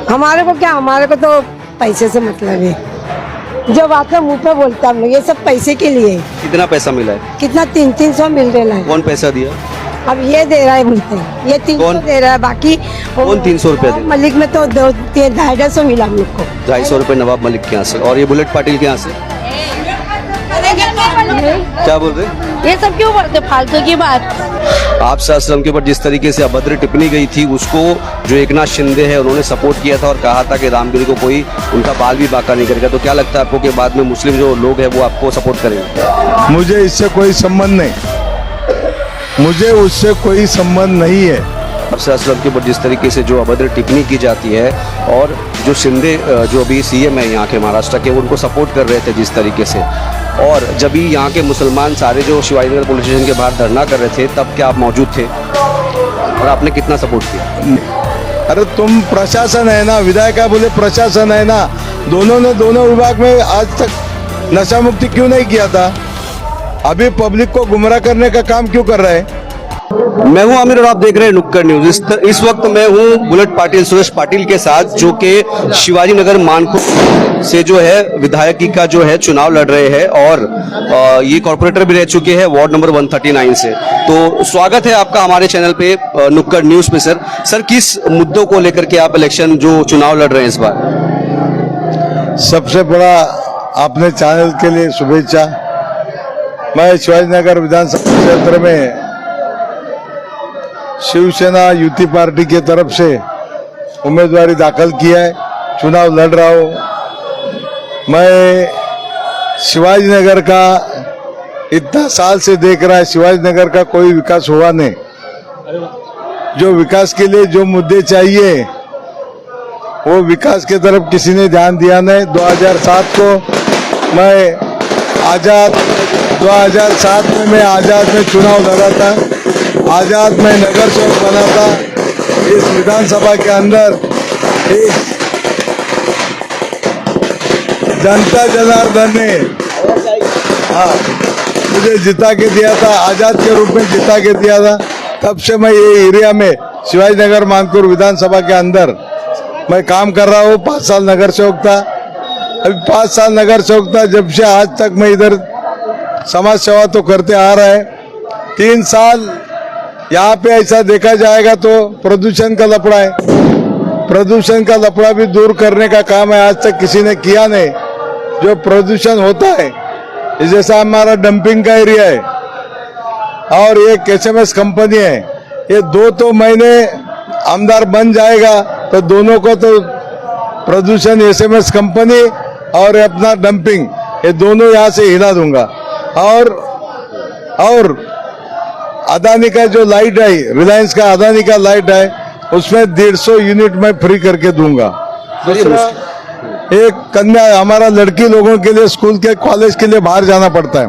हमारे को क्या, हमारे को तो पैसे से मतलब है। जो बात है मुंह पे बोलते हम लोग, ये सब पैसे के लिए है। कितना पैसा मिला है? कितना 300 मिल रहा है। कौन पैसा दिया? अब ये दे रहा है बोलते हैं, ये 300 कौन? दे रहा है, बाकी कौन 300 रुपया दे? मलिक में तो 250 मिला हम लोग को। 250 रुपये नवाब मलिक के यहाँ से, और ये बुलेट पाटिल के यहाँ से। क्या बोल रहे? ये सब क्यों बोलते फालतू की बात। आप सल्लम के ऊपर जिस तरीके से अभद्र टिप्पणी गई थी, उसको जो एकनाथ शिंदे है उन्होंने सपोर्ट किया था और कहा था कि रामगिरी को कोई उनका बाल भी बाका नहीं करेगा। तो क्या लगता है आपको कि बाद में मुस्लिम जो लोग हैं वो आपको सपोर्ट करेंगे? मुझे इससे कोई संबंध नहीं, मुझे उससे कोई संबंध नहीं है। आप सल्लम के ऊपर जिस तरीके से जो अभद्र टिप्पणी की जाती है, और जो शिंदे जो अभी सीएम है यहाँ के महाराष्ट्र के, वो उनको सपोर्ट कर रहे थे जिस तरीके से, और जब भी यहाँ के मुसलमान सारे जो शिवाजी नगर पुलिस स्टेशन के बाहर धरना कर रहे थे, तब क्या आप मौजूद थे और आपने कितना सपोर्ट किया? अरे तुम प्रशासन है ना, विधायक बोले प्रशासन है ना, दोनों ने दोनों विभाग में आज तक नशा मुक्ति क्यों नहीं किया था? अभी पब्लिक को गुमराह करने का काम क्यों कर रहे हैं? मैं हूं आमिर और आप देख रहे हैं नुक्कड़ न्यूज। इस वक्त मैं हूं बुलेट पाटिल, सुरेश पाटिल के साथ, जो कि शिवाजी नगर मानखुर्द से जो है विधायकी का जो है चुनाव लड़ रहे हैं, और ये कॉर्पोरेटर भी रह चुके हैं वार्ड नंबर 139 से। तो स्वागत है आपका हमारे चैनल पे नुक्कड़ न्यूज पे। सर किस मुद्दों को लेकर के आप इलेक्शन जो चुनाव लड़ रहे हैं इस बार? सबसे बड़ा आपने चैनल के लिए शुभेच्छा। मैं शिवाजी नगर विधानसभा क्षेत्र में शिवसेना युति पार्टी की तरफ से उम्मीदवारी दाखिल किया है, चुनाव लड़ रहा हूं। मैं शिवाजी नगर का इतना साल से देख रहा है, शिवाजी नगर का कोई विकास हुआ नहीं। जो विकास के लिए जो मुद्दे चाहिए वो विकास की तरफ किसी ने ध्यान दिया नहीं। 2007 को मैं आजाद 2007 में मैं आजाद में चुनाव लड़ा था, आजाद में नगर सेवक बना था। इस विधानसभा के अंदर एक जनता जनार्दन ने मुझे जिता के दिया था, आजाद के रूप में जिता के दिया था। तब से मैं ये एरिया में शिवाजी नगर मानखुर्द विधानसभा के अंदर मैं काम कर रहा हूँ। 5 साल नगर सेवक था, अभी 5 साल नगर सेवक था। जब से आज तक मैं इधर समाज सेवा तो करते आ रहा है। 3 साल यहाँ पे ऐसा देखा जाएगा तो प्रदूषण का लफड़ा है, प्रदूषण का लफड़ा भी दूर करने का काम है, आज तक किसी ने किया नहीं। जो प्रदूषण होता है, जैसा हमारा डंपिंग का एरिया है और एक एसएमएस कंपनी है, ये 2 महीने आमदार बन जाएगा तो दोनों को तो प्रदूषण एसएमएस कंपनी और अपना डंपिंग, ये दोनों यहाँ से हिला दूंगा। और अदानी का जो लाइट है, रिलायंस का अदानी का लाइट है, उसमें 150 यूनिट में फ्री करके दूंगा। दूसरा, एक कन्या, हमारा लड़की लोगों के लिए स्कूल के कॉलेज के लिए बाहर जाना पड़ता है,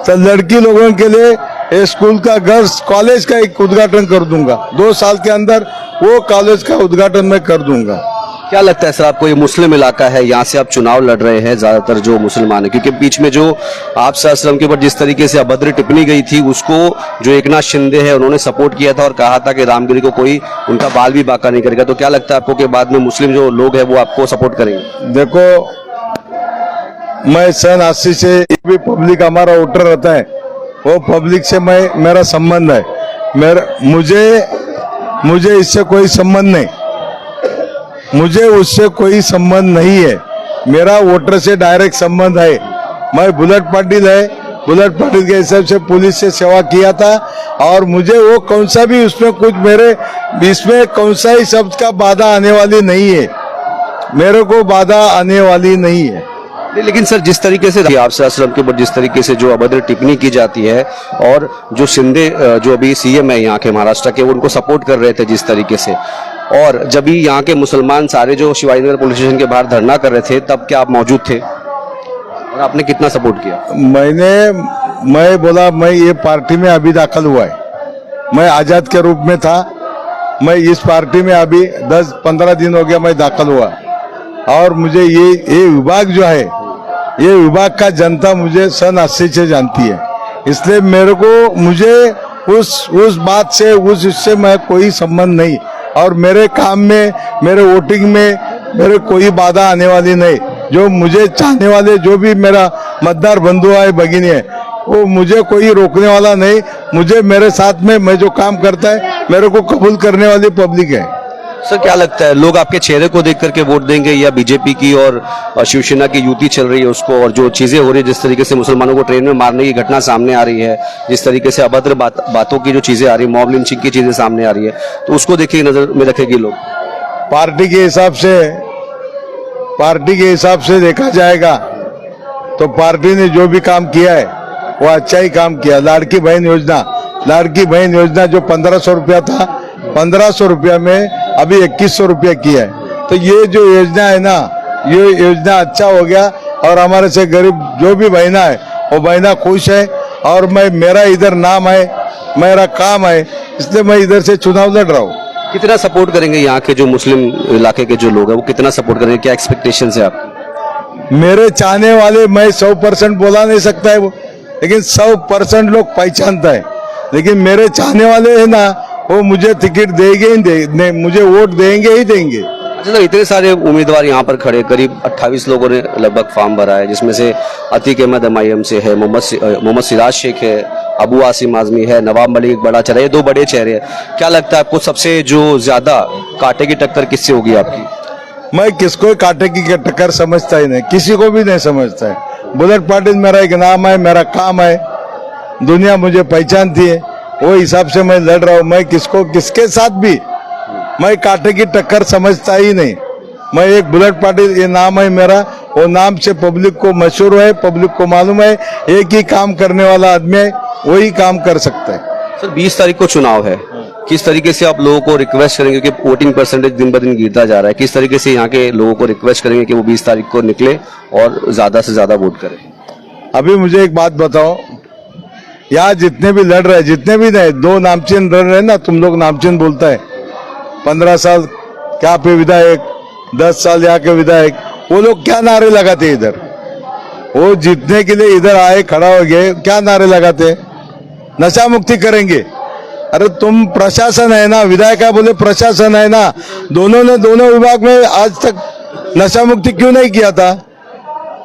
तो लड़की लोगों के लिए ये स्कूल का गर्ल्स कॉलेज का एक उद्घाटन कर दूंगा। 2 साल के अंदर वो कॉलेज का उद्घाटन मैं कर दूंगा। क्या लगता है सर आपको, ये मुस्लिम इलाका है, यहाँ से आप चुनाव लड़ रहे हैं, ज्यादातर जो मुसलमान है, क्योंकि बीच में जो आप सल्लम के ऊपर जिस तरीके से अभद्र टिप्पणी गई थी, उसको जो एकनाथ शिंदे है उन्होंने सपोर्ट किया था और कहा था कि रामगिरी को कोई उनका बाल भी बाका नहीं करेगा। तो क्या लगता है आपको कि बाद में मुस्लिम जो लोग हैं वो आपको सपोर्ट करेंगे? देखो, मैं सन 80 से भी पब्लिक हमारा वोटर रहता है, वो पब्लिक से मेरा संबंध है। मुझे इससे कोई संबंध नहीं, मुझे उससे कोई संबंध नहीं है। मेरा वोटर से डायरेक्ट संबंध है। मैं बुलेट पाटिल है, बुलेट पाटिल के हिसाब से पुलिस से सेवा किया था, और मुझे वो कौन सा भी उसमें कुछ मेरे इसमें कौन सा ही शब्द का बाधा आने वाली नहीं है, मेरे को बाधा आने वाली नहीं है। लेकिन सर जिस तरीके से आप सल्लम के ऊपर जिस तरीके से जो अभद्र टिप्पणी की जाती है, और जो शिंदे जो अभी सीएम है यहाँ के महाराष्ट्र के, वो उनको सपोर्ट कर रहे थे जिस तरीके से, और जब भी यहाँ के मुसलमान सारे जो शिवाजी नगर पुलिस स्टेशन के बाहर धरना कर रहे थे, तब क्या आप मौजूद थे और आपने कितना सपोर्ट किया? मैं बोला, मैं ये पार्टी में अभी दाखिल हुआ है, मैं आजाद के रूप में था, मैं इस पार्टी में अभी 10-15 दिन हो गया मैं दाखिल हुआ, और मुझे ये विभाग जो है, ये विभाग का जनता मुझे सन 80 से जानती है, इसलिए मुझे उस बात से, उस इससे मैं कोई संबंध नहीं। और मेरे काम में, मेरे वोटिंग में मेरे कोई बाधा आने वाली नहीं। जो मुझे चाहने वाले, जो भी मेरा मतदार बंधु है, भगिनी है, वो मुझे कोई रोकने वाला नहीं। मुझे मेरे साथ में मैं जो काम करता है मेरे को कबूल करने वाली पब्लिक है। सर क्या लगता है, लोग आपके चेहरे को देख करके वोट देंगे या बीजेपी की और शिवसेना की युति चल रही है उसको, और जो चीजें हो रही है, जिस तरीके से मुसलमानों को ट्रेन में मारने की घटना सामने आ रही है, जिस तरीके से अभद्र बातों की जो चीजें आ रही है, मॉब लिंचिंग की चीजें सामने आ रही है, तो उसको देखिए नजर में रखेगी लोग? पार्टी के हिसाब से देखा जाएगा तो पार्टी ने जो भी काम किया है वो अच्छा ही काम किया। लाड़की बहन योजना जो 1500 रुपया था, 1500 रुपया में अभी 2100 रुपया किया है। तो ये जो योजना है ना, ये योजना अच्छा हो गया और हमारे से गरीब जो भी बहना है वो बहना खुश है। और मेरा इधर नाम है, मेरा काम है, इसलिए मैं इधर से चुनाव लड़ रहा हूँ। कितना सपोर्ट करेंगे यहाँ के जो मुस्लिम इलाके के जो लोग हैं, वो कितना सपोर्ट करेंगे? क्या एक्सपेक्टेशन है आपकी? मेरे चाहने वाले, मैं 100% बोला नहीं सकता है वो, लेकिन 100% लोग पहचानता है। लेकिन मेरे चाहने वाले है ना, वो मुझे टिकट देंगे ही मुझे वोट देंगे ही देंगे। अच्छा सर, इतने सारे उम्मीदवार यहाँ पर खड़े, करीब 28 लोगों ने लगभग फॉर्म भरा है, जिसमें से अतीक अहमद MIM से है, मोहम्मद सिराज शेख है, अबू आसिम आजमी है, नवाब मलिक बड़ा चेहरा, ये दो बड़े चेहरे हैं। क्या लगता है आपको सबसे जो ज्यादा कांटे की टक्कर किससे होगी आपकी? मैं किसको कांटे की टक्कर समझता ही नहीं, किसी को भी नहीं समझता है। बुलेट पाटिल मेरा एक नाम है, मेरा काम है, दुनिया मुझे पहचानती है, वो हिसाब से मैं लड़ रहा हूँ। मैं किसके साथ भी मैं कांटे की टक्कर समझता ही नहीं। मैं एक बुलेट पाटिल, ये नाम है मेरा, वो नाम से पब्लिक को मशहूर है, पब्लिक को मालूम है, एक ही काम करने वाला आदमी है, वही काम कर सकता है। सर 20 तारीख को चुनाव है, किस तरीके से आप लोगों को रिक्वेस्ट करेंगे, क्योंकि वोटिंग परसेंटेज दिन ब दिन गिरता जा रहा है, किस तरीके से यहाँ के लोगों को रिक्वेस्ट करेंगे कि वो 20 तारीख को निकले और ज्यादा से ज्यादा वोट करें? अभी मुझे एक बात बताओ, यहाँ जितने भी लड़ रहे, जितने भी नहीं, 2 नामचीन लड़ रहे ना, तुम लोग नामचीन बोलता है, 15 साल क्या पे विधायक, 10 साल यहाँ के विधायक, वो लोग क्या नारे लगाते इधर? वो जीतने के लिए इधर आए, खड़ा हो गए, क्या नारे लगाते? नशा मुक्ति करेंगे। अरे तुम प्रशासन है ना, विधायक का बोले प्रशासन है ना, दोनों ने दोनों विभाग में आज तक नशा मुक्ति क्यों नहीं किया था?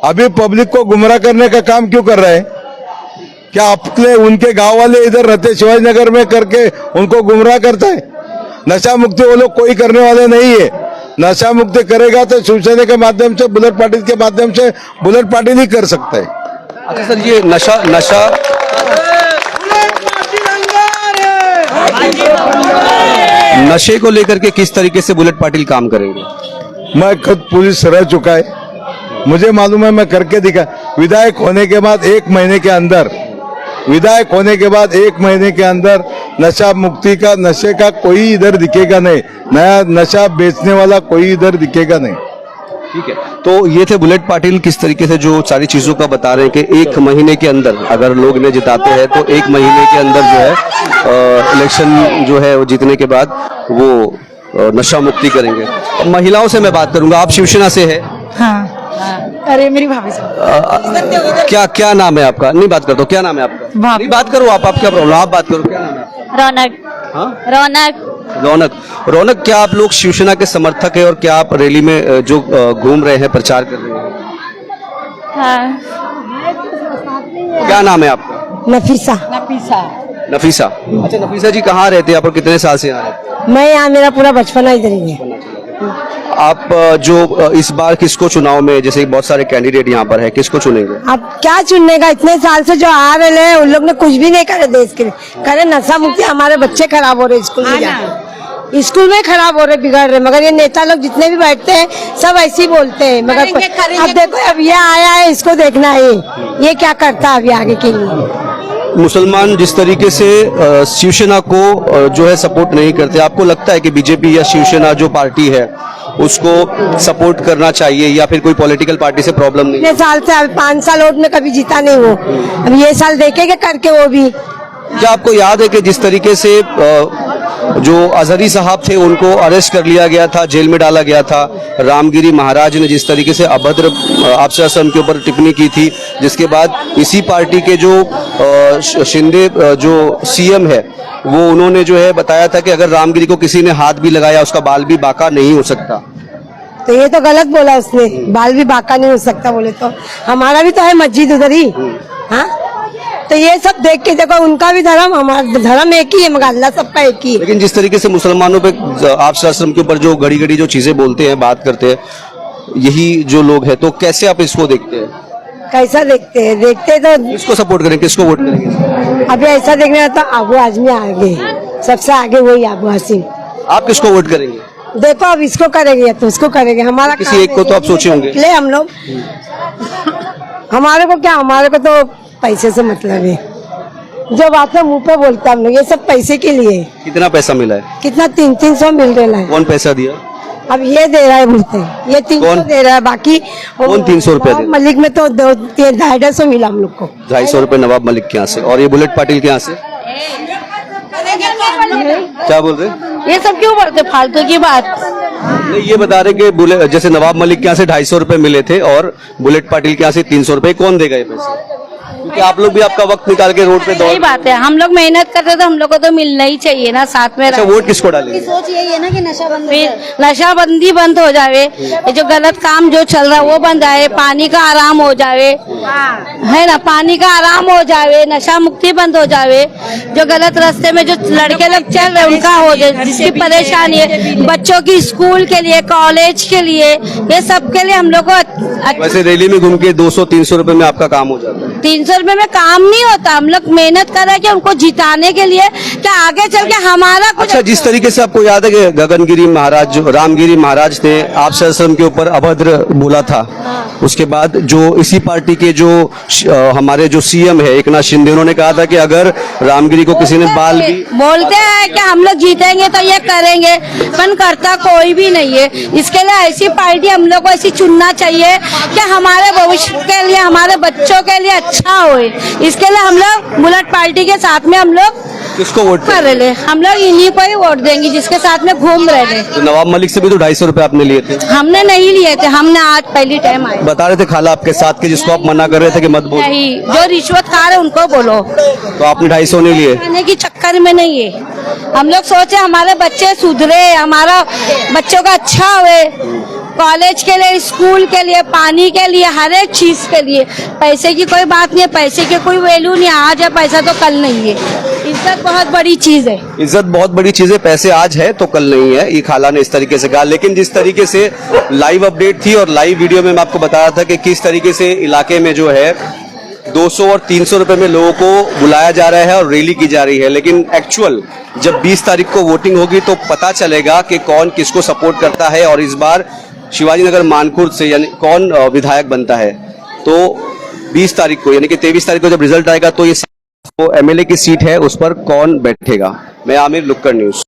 अभी पब्लिक को गुमराह करने का काम क्यों कर रहे हैं? क्या अपने उनके गांव वाले इधर रहते शिवाजीनगर में करके उनको गुमराह करता है? नशा मुक्ति वो लोग कोई करने वाले नहीं है। नशा मुक्ति करेगा तो शिवसेना के माध्यम से, बुलेट पाटिल के माध्यम से बुलेट पाटिल ही कर सकता है। अच्छा सर, ये नशा नशे को लेकर के किस तरीके से बुलेट पाटिल काम करेंगे? मैं खुद पुलिस रह चुका है, मुझे मालूम है, मैं करके दिखा। विधायक होने के बाद 1 महीने के अंदर, विधायक होने के बाद 1 महीने के अंदर नशा मुक्ति का, नशे का कोई इधर दिखेगा नहीं, नया नशा बेचने वाला कोई इधर दिखेगा नहीं। ठीक है, तो ये थे बुलेट पाटिल, किस तरीके से जो सारी चीजों का बता रहे हैं कि 1 महीने के अंदर अगर लोग इन्हें जिताते हैं तो 1 महीने के अंदर जो है इलेक्शन जो है वो जीतने के बाद वो नशा मुक्ति करेंगे। महिलाओं से मैं बात करूंगा, आप शिवसेना से है? हाँ। अरे मेरी भाभी से क्या नाम है आपका? नहीं बात करता, क्या नाम है आपका? भाभी। नहीं बात करो, आप क्या प्रॉब्लम, आप बात करो, क्या नाम है आपका? रौनक। हाँ? रौनक, क्या आप लोग शिवसेना के समर्थक है और क्या आप रैली में जो घूम रहे हैं, प्रचार कर रहे हैं? हाँ। क्या नाम है आपका? नफीसा। नफीसा। अच्छा नफीसा जी, कहाँ रहते हैं आप और कितने साल से यहाँ रहते हैं? मैं यहाँ, मेरा पूरा बचपन इधर ही है। आप जो इस बार किसको चुनाव में, जैसे बहुत सारे कैंडिडेट यहाँ पर है, किसको चुनेंगे? अब क्या चुनने का, इतने साल से जो आ रहे हैं उन लोग ने कुछ भी नहीं करे देश के लिए। करे नशा मुक्ति, हमारे बच्चे खराब हो रहे स्कूल में जाके, स्कूल में खराब हो रहे, बिगड़ रहे। मगर ये नेता लोग जितने भी बैठते हैं सब ऐसे ही बोलते हैं। मगर अब देखो, अब ये आया है, इसको देखना है ये क्या करता है अभी आगे के लिए। मुसलमान जिस तरीके से शिवसेना को जो है सपोर्ट नहीं करते, आपको लगता है कि बीजेपी या शिवसेना जो पार्टी है उसको सपोर्ट करना चाहिए या फिर कोई पॉलिटिकल पार्टी से प्रॉब्लम नहीं? इतने साल से 5 साल वोट में कभी जीता नहीं वो, अब ये साल देखेंगे करके वो भी। क्या आपको याद है कि जिस तरीके से जो अजहरी साहब थे उनको अरेस्ट कर लिया गया था, जेल में डाला गया था। रामगिरी महाराज ने जिस तरीके से अभद्र आपसे असम के ऊपर टिप्पणी की थी, जिसके बाद इसी पार्टी के जो शिंदे जो सीएम है वो उन्होंने जो है बताया था कि अगर रामगिरी को किसी ने हाथ भी लगाया उसका बाल भी बाका नहीं हो सकता। तो ये तो गलत बोला उसने, बाल भी बाका नहीं हो सकता बोले तो हमारा भी तो है मस्जिद उधर ही। हाँ, तो ये सब देख के देखो, उनका भी धर्म हमारा धर्म एक ही है, मगर अल्लाह सबका एक ही है। लेकिन जिस तरीके से मुसलमानों पे आपसे आश्रम के ऊपर जो घड़ी घड़ी जो चीजें बोलते हैं, बात करते हैं, यही जो लोग हैं, तो कैसे आप इसको देखते हैं? कैसा देखते हैं? देखते तो किसको सपोर्ट करेंगे, किसको वोट करेंगे? अभी ऐसा देखना तो आबू आजमी आगे, सबसे आगे वही आबू हसीम। आप किसको वोट करेंगे? देखो अब इसको करेंगे या तो उसको करेंगे, हमारा किसी काम एक को तो आप सोचे होंगे। ले हम लोग, हमारे को क्या, हमारे को तो पैसे से मतलब है, जो बातें मुंह पे बोलते हम लोग, ये सब पैसे के लिए। कितना पैसा मिला है? कितना 300 मिल रहा है। कौन पैसा दिया? अब ये दे रहा है बोलते हैं, ये 300 कौन? दे रहा है, बाकी कौन 300 रुपया दे रहा है? मलिक में तो 250 मिला हम लोग को। 250 रुपए नवाब मलिक के यहाँ से, और ये बुलेट पाटिल के यहाँ से क्या बोल रहे? ये सब क्यों बोलते फालतू की बात। नहीं, ये बता रहे कि जैसे नवाब मलिक के यहाँ से 250 रुपए मिले थे और बुलेट पाटिल के यहाँ से 300 रुपए, कौन देगा ये पैसे? क्योंकि आप लोग भी आपका वक्त निकाल के रोड पे दौड़। सही बात है, हम लोग मेहनत करते तो हम लोग को तो मिलना ही चाहिए ना, साथ में अच्छा, वोट किसको डालेंगे? सोच यही है ना कि नशाबंदी बंद हो जावे, ये जो गलत काम जो चल रहा है वो बंद आए, पानी का आराम हो जावे, है ना, पानी का आराम हो जावे, नशा मुक्ति बंद हो जावे, जो गलत रास्ते में जो लड़के लोग चल रहे उनका हो जाए, जिसकी परेशानी है, बच्चों की स्कूल के लिए, कॉलेज के लिए, ये सब के लिए हम लोग को। वैसे रैली में घूम के 200-300 रुपए में आपका काम हो जाता है? 300 रुपए में काम नहीं होता, हम लोग मेहनत कर रहे हैं कि उनको जिताने के लिए, क्या आगे चल के हमारा कुछ। अच्छा, जिस तरीके से आपको याद है कि गगनगिरी महाराज, जो रामगिरी महाराज ने आपसे आश्रम के ऊपर अभद्र बोला था, उसके बाद जो इसी पार्टी के जो हमारे जो सीएम है एकनाथ शिंदे, उन्होंने कहा था कि अगर रामगिरी को किसी ने बाल भी बोलते हैं कि हम लोग जीतेंगे तो ये करेंगे, पर करता कोई भी नहीं है। इसके लिए ऐसी पार्टी हम लोग को ऐसी चुनना चाहिए कि हमारे भविष्य के लिए, हमारे बच्चों के लिए अच्छा होए। इसके लिए हम लोग बुलेट पार्टी के साथ में हम लोग किसको वोट कर रहे हैं, हम लोग इन्हीं को ही वोट देंगे जिसके साथ में घूम रहे थे। तो नवाब मलिक से भी तो 250 रुपए आपने लिए थे? हमने नहीं लिए थे, हमने आज पहली टाइम आए। बता रहे थे खाला आपके साथ के, जिसको आप मना कर रहे थे कि मत बोलो। नहीं, जो रिश्वत खा रहे उनको बोलो। तो आपने 250 नहीं लिए? खाने की चक्कर में नहीं है, हम लोग सोचे हमारे बच्चे सुधरे, हमारा बच्चों का अच्छा हुए, कॉलेज के लिए, स्कूल के लिए, पानी के लिए, हर एक चीज के लिए। पैसे की कोई बात नहीं है, पैसे की कोई वैल्यू नहीं है, आज है पैसा तो कल नहीं है। इज्जत बहुत बड़ी चीज है। इज्जत बहुत बड़ी चीज है, पैसे आज है तो कल नहीं है, ये खाला ने इस तरीके से कहा। लेकिन जिस तरीके से लाइव अपडेट थी और लाइव वीडियो में मैं आपको बताया था कि किस तरीके से इलाके में जो है 200 और 300 रुपए में लोगों को बुलाया जा रहा है और रैली की जा रही है, लेकिन एक्चुअल जब 20 तारीख को वोटिंग होगी तो पता चलेगा कि कौन किसको सपोर्ट करता है और इस बार शिवाजी नगर मानखुर्द से यानी कौन विधायक बनता है। तो 20 तारीख को यानी कि 23 तारीख को जब रिजल्ट आएगा तो ये एमएलए की सीट है उस पर कौन बैठेगा। मैं आमिर, लुक्कड़ न्यूज।